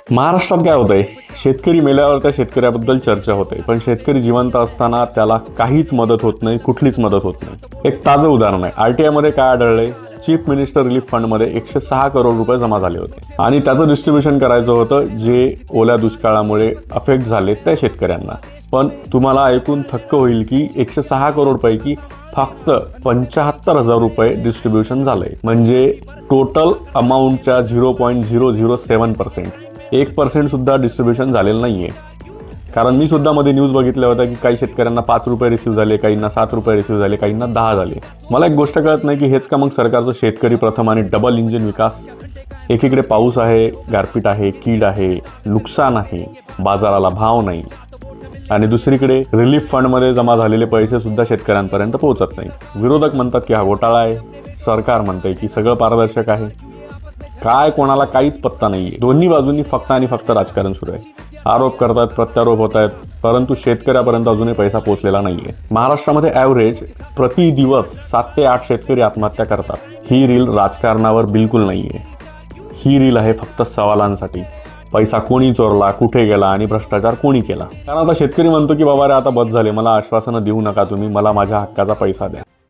महाराष्ट्रात काय होतंय, शेतकरी मेल्यावर त्या शेतकऱ्याबद्दल चर्चा होते, पण शेतकरी जिवंत असताना त्याला काहीच मदत होत नाही, कुठलीच मदत होत नाही. एक ताजं उदाहरण आहे, आरटीआय मध्ये काय आढळलंय, चीफ मिनिस्टर रिलीफ फंड मध्ये 106 करोड रुपये जमा झाले होते आणि त्याचं डिस्ट्रीब्युशन करायचं होतं जे ओल्या दुष्काळामुळे अफेक्ट झाले त्या शेतकऱ्यांना. पण तुम्हाला ऐकून थक्क होईल की 106 करोड पैकी फक्त 75,000 रुपये डिस्ट्रीब्युशन झालंय, म्हणजे टोटल अमाऊंटच्या 0.007%. 1% सुद्धा डिस्ट्रीब्युशन झालेलं नाहीये. कारण मी सुद्धा मध्ये न्यूज बघितल्या होत्या की काही शेतकऱ्यांना 5 रुपये रिसीव्ह झाले, काहींना 7 रुपये रिसीव्ह झाले, काहींना 10 झाले. मला एक गोष्ट कळत नाही की हेच का मग सरकारचं शेतकरी प्रथम आणि डबल इंजिन विकास. एकीकडे पाऊस आहे, गारपीट आहे, कीड आहे, नुकसान आहे, बाजाराला भाव नाही, आणि दुसरीकडे रिलीफ फंडमध्ये जमा झालेले पैसे सुद्धा शेतकऱ्यांपर्यंत पोहोचत नाही. विरोधक म्हणतात की हा घोटाळा आहे, सरकार म्हणते की सगळं पारदर्शक आहे. काय कोणाला काहीच पत्ता नाहीये. दोन्ही बाजूंनी फक्त आणि फक्त राजकारण सुरू आहे. आरोप करतात, प्रत्यारोप होत आहेत, परंतु शेतकऱ्यापर्यंत अजूनही पैसा पोहोचलेला नाहीये. महाराष्ट्रामध्ये ॲव्हरेज प्रति दिवस 7 ते 8 शेतकरी आत्महत्या करतात. ही रील राजकारणावर बिलकुल नाहीये. ही रील आहे फक्त सवालांसाठी. पैसा कोणी चोरला, कुठे गेला आणि भ्रष्टाचार कोणी केला. कारण आता शेतकरी म्हणतो की बाबा रे आता बस झाले, मला आश्वासनं देऊ नका तुम्ही, मला माझ्या हक्काचा पैसा द्या.